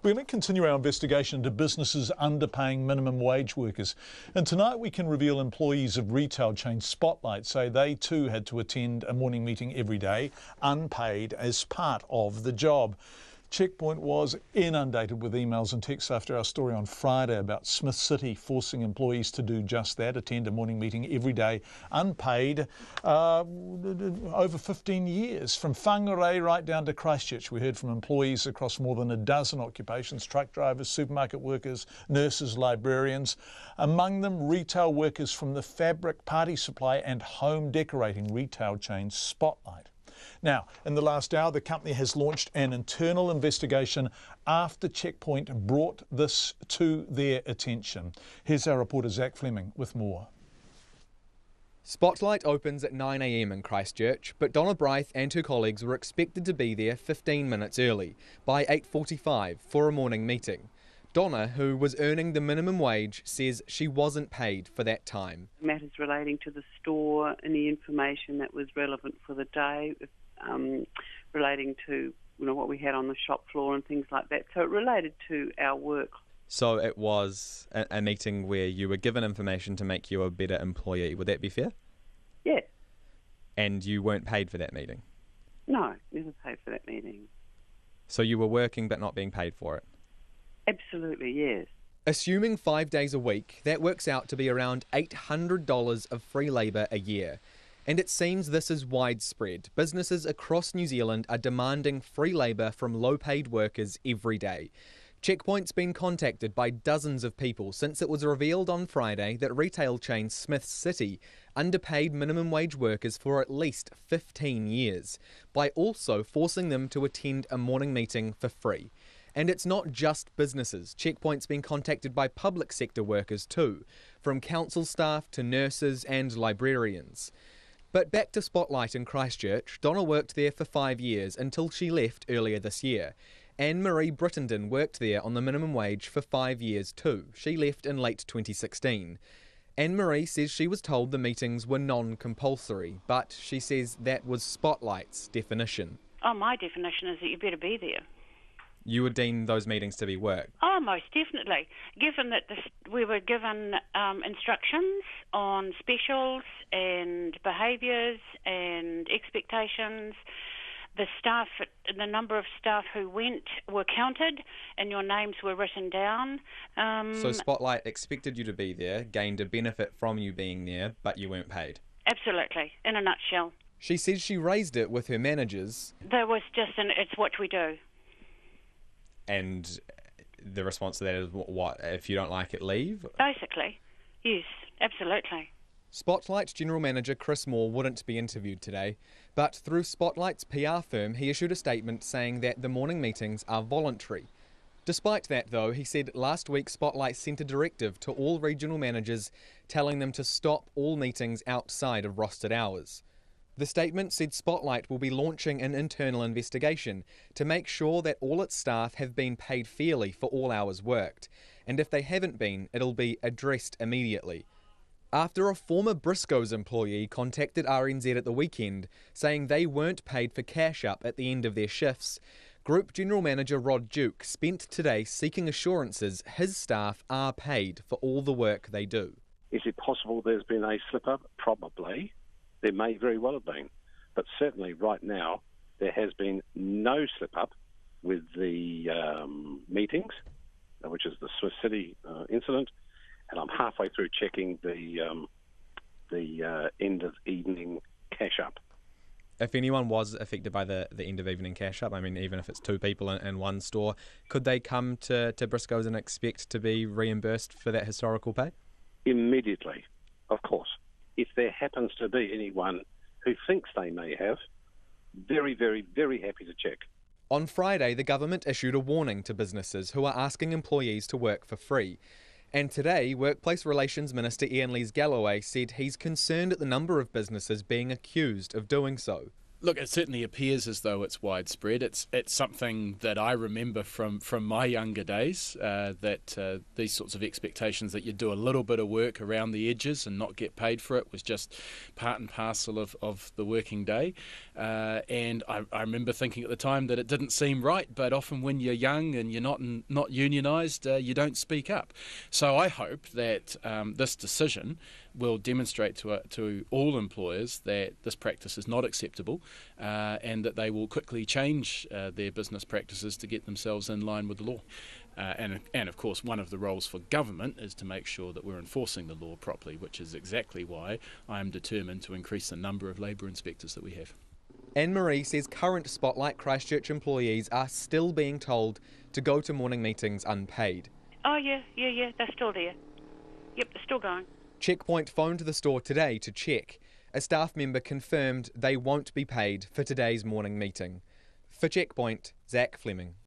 We're going to continue our investigation into businesses underpaying minimum wage workers. And tonight we can reveal employees of retail chain Spotlight say they too had to attend a morning meeting every day, unpaid, as part of the job. Checkpoint was inundated with emails and texts after our story on Friday about Smith City forcing employees to do just that, attend a morning meeting every day, unpaid, over 15 years. From Whangarei right down to Christchurch, we heard from employees across more than a dozen occupations: truck drivers, supermarket workers, nurses, librarians. Among them, retail workers from the fabric, party supply and home decorating retail chain Spotlight. Now, in the last hour, the company has launched an internal investigation after Checkpoint brought this to their attention. Here's our reporter Zac Fleming with more. Spotlight opens at 9 a.m. in Christchurch, but Donna Bryth and her colleagues were expected to be there 15 minutes early, by 8:45, for a morning meeting. Donna, who was earning the minimum wage, says she wasn't paid for that time. Matters relating to the store, any information that was relevant for the day, relating to what we had on the shop floor and things like that. So it related to our work. So it was a meeting where you were given information to make you a better employee. Would that be fair? Yeah. And you weren't paid for that meeting? No, never paid for that meeting. So you were working but not being paid for it? Absolutely, yes. Assuming 5 days a week, that works out to be around $800 of free labour a year. And it seems this is widespread. Businesses across New Zealand are demanding free labour from low-paid workers every day. Checkpoint's been contacted by dozens of people since it was revealed on Friday that retail chain Smith City underpaid minimum wage workers for at least 15 years, by also forcing them to attend a morning meeting for free. And it's not just businesses. Checkpoint's been contacted by public sector workers too, from council staff to nurses and librarians. But back to Spotlight in Christchurch, Donna worked there for 5 years until she left earlier this year. Anne-Marie Brittenden worked there on the minimum wage for 5 years too. She left in late 2016. Anne-Marie says she was told the meetings were non-compulsory, but she says that was Spotlight's definition. Oh, my definition is that you better be there. You would deem those meetings to be work? Oh, most definitely. Given that we were given instructions on specials and behaviours and expectations, the number of staff who went were counted and your names were written down. So Spotlight expected you to be there, gained a benefit from you being there, but you weren't paid? Absolutely, in a nutshell. She says she raised it with her managers. There was it's what we do. And the response to that is, what, if you don't like it, leave? Basically, yes, absolutely. Spotlight's General Manager Chris Moore wouldn't be interviewed today, but through Spotlight's PR firm, he issued a statement saying that the morning meetings are voluntary. Despite that, though, he said last week Spotlight sent a directive to all regional managers telling them to stop all meetings outside of rostered hours. The statement said Spotlight will be launching an internal investigation to make sure that all its staff have been paid fairly for all hours worked, and if they haven't been, it'll be addressed immediately. After a former Briscoe's employee contacted RNZ at the weekend saying they weren't paid for cash up at the end of their shifts, Group General Manager Rod Duke spent today seeking assurances his staff are paid for all the work they do. Is it possible there's been a slip-up? Probably. There may very well have been. But certainly right now there has been no slip-up with the meetings, which is the Swiss City incident, and I'm halfway through checking the end of evening cash up. If anyone was affected by the end of evening cash up, I mean, even if it's two people in one store, could they come to Briscoe's and expect to be reimbursed for that historical pay? Immediately, of course. If there happens to be anyone who thinks they may have, very, very, very happy to check. On Friday, the government issued a warning to businesses who are asking employees to work for free. And today, Workplace Relations Minister Ian Lees-Galloway said he's concerned at the number of businesses being accused of doing so. Look, it certainly appears as though it's widespread. It's something that I remember from my younger days, that these sorts of expectations that you do a little bit of work around the edges and not get paid for it was just part and parcel of the working day. And I remember thinking at the time that it didn't seem right, but often when you're young and you're not unionised, you don't speak up. So I hope that this decision will demonstrate to all employers that this practice is not acceptable, and that they will quickly change their business practices to get themselves in line with the law. And of course, one of the roles for government is to make sure that we're enforcing the law properly, which is exactly why I am determined to increase the number of labour inspectors that we have. Anne-Marie says current Spotlight Christchurch employees are still being told to go to morning meetings unpaid. Oh, yeah, they're still there. Yep, they're still going. Checkpoint phoned the store today to check. A staff member confirmed they won't be paid for today's morning meeting. For Checkpoint, Zac Fleming.